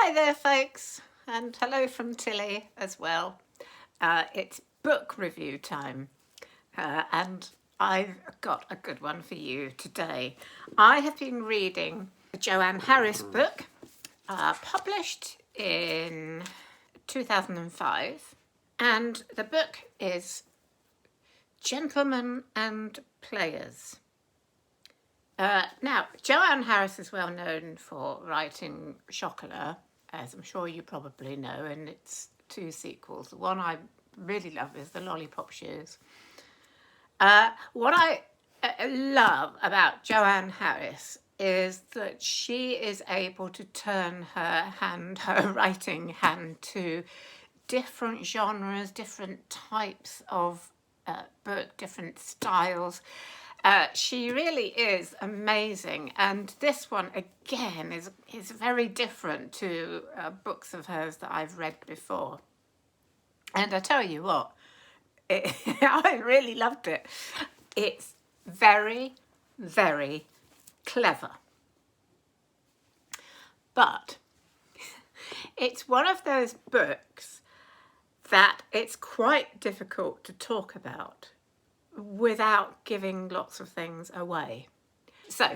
Hi there, folks, and hello from Tilly as well. It's book review time, and I've got a good one for you today. I have been reading the Joanne Harris book, published in 2005, and the book is Gentlemen and Players. Now, Joanne Harris is well known for writing chocolat, as I'm sure you probably know, and it's two sequels. The one I really love is The Lollipop Shoes. What I love about Joanne Harris is that she is able to turn her writing hand, to different genres, different types of book, different styles. She really is amazing, and this one again is very different to books of hers that I've read before. And I tell you what, I really loved it. It's very, very clever, but it's one of those books that it's quite difficult to talk about without giving lots of things away. So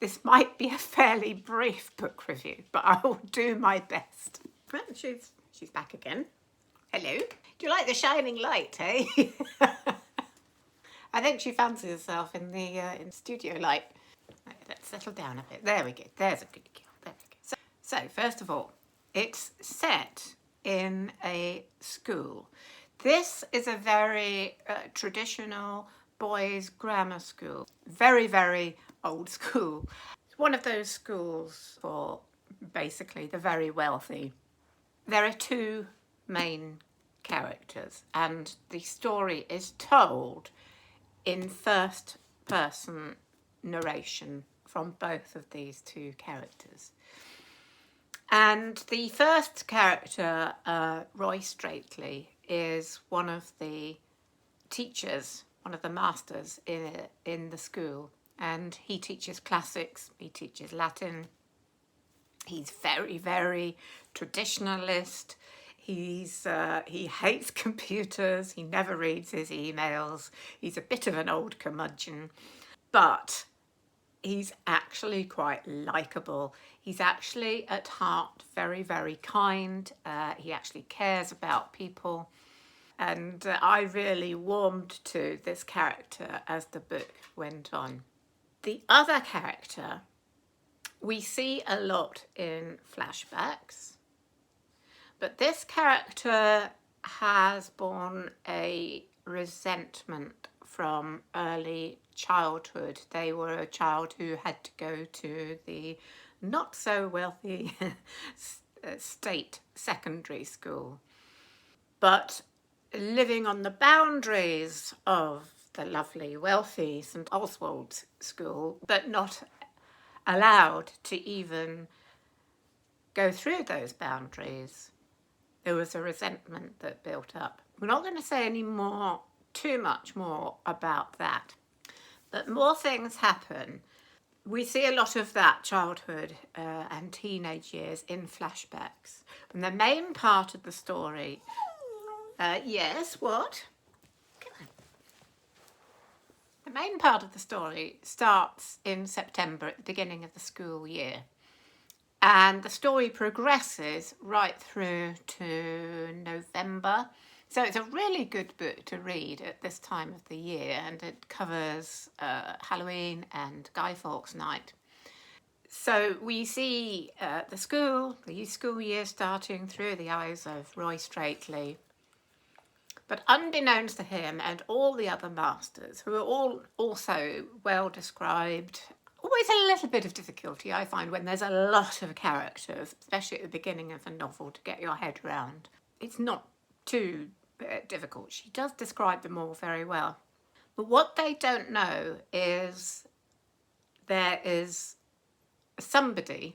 this might be a fairly brief book review, but I will do my best. She's back again. Hello. Do you like the shining light, eh? I think she fancies herself in the studio light. Let's settle down a bit. There we go. There's a good girl. There we go. So first of all, it's set in a school. This is a very traditional boys' grammar school. Very, very old school. It's one of those schools for basically the very wealthy. There are two main characters, and the story is told in first-person narration from both of these two characters. And the first character, Roy Straightley, is one of the teachers, one of the masters in the school, and he teaches classics, he teaches Latin. He's very, very traditionalist. He hates computers, he never reads his emails, he's a bit of an old curmudgeon, but he's actually quite likeable. He's actually at heart very, very kind. He actually cares about people. And I really warmed to this character as the book went on. The other character we see a lot in flashbacks, but this character has borne a resentment from early childhood. They were a child who had to go to the not so wealthy state secondary school, but living on the boundaries of the lovely wealthy St Oswald's school, but not allowed to even go through those boundaries. There was a resentment that built up. We're not going to say too much more about that, but more things happen. We see a lot of that childhood and teenage years in flashbacks. And the main part of the story, yes, what? Come on. The main part of the story starts in September at the beginning of the school year. And the story progresses right through to November. So it's a really good book to read at this time of the year, and it covers Halloween and Guy Fawkes Night. So we see the school year starting through the eyes of Roy Straightley. But unbeknownst to him and all the other masters, who are all also well described, always a little bit of difficulty, I find, when there's a lot of characters, especially at the beginning of a novel, to get your head around. It's not too difficult. She does describe them all very well. But what they don't know is there is somebody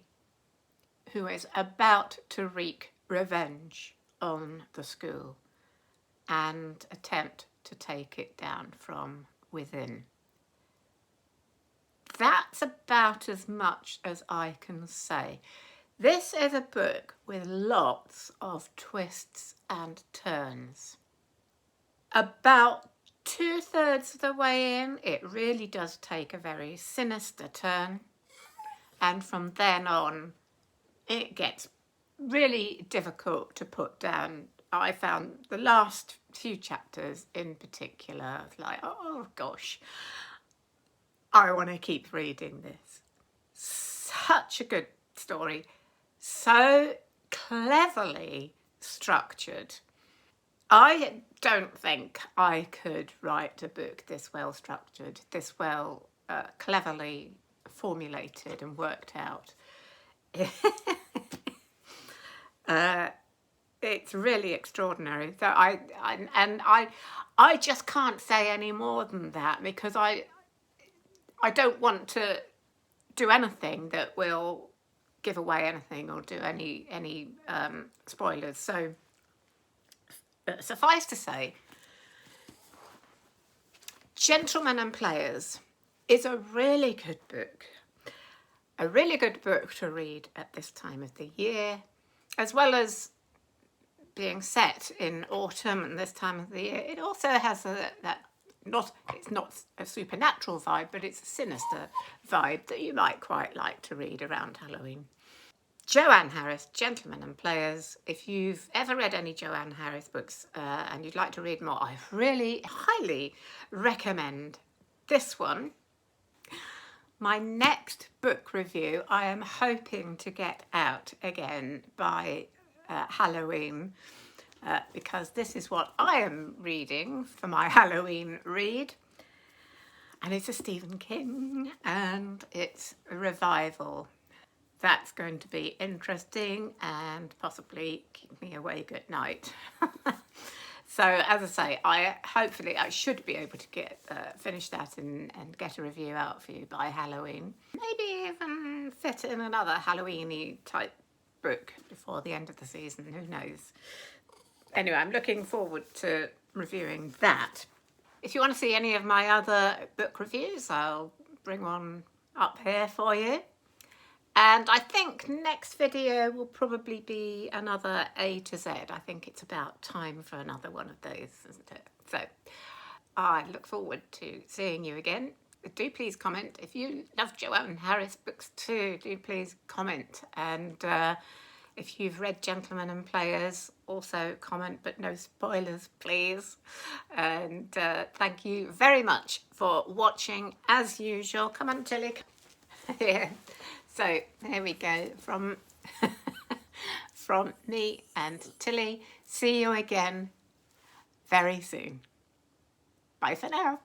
who is about to wreak revenge on the school and attempt to take it down from within. That's about as much as I can say. This is a book with lots of twists and turns. About 2/3 of the way in, it really does take a very sinister turn. And from then on, it gets really difficult to put down. I found the last few chapters in particular, like, oh gosh, I want to keep reading this. Such a good story, so cleverly structured. I don't think I could write a book this well structured, this well cleverly formulated and worked out. It's really extraordinary. So I just can't say any more than that, because I don't want to do anything that will give away anything or do any spoilers. So suffice to say, Gentlemen and Players is a really good book. A really good book to read at this time of the year, as well as being set in autumn and this time of the year. It also has it's not a supernatural vibe, but it's a sinister vibe that you might quite like to read around Halloween. Joanne Harris, Gentlemen and Players. If you've ever read any Joanne Harris books and you'd like to read more, I really highly recommend this one. My next book review I am hoping to get out again by Halloween, because this is what I am reading for my Halloween read, and it's a Stephen King and it's a revival. That's going to be interesting and possibly keep me awake at night. So as I say, hopefully I should be able to get finish that and get a review out for you by Halloween. Maybe even fit in another Halloween-y type book before the end of the season, who knows. Anyway, I'm looking forward to reviewing that. If you want to see any of my other book reviews, I'll bring one up here for you. And I think next video will probably be another A to Z. I think it's about time for another one of those, isn't it? So I look forward to seeing you again. Do please comment. If you love Joanne Harris books too, do please comment. And if you've read Gentlemen and Players, also comment, but no spoilers, please. And thank you very much for watching, as usual. Come on, Tilly. Yeah. So there we go, from me and Tilly. See you again very soon. Bye for now.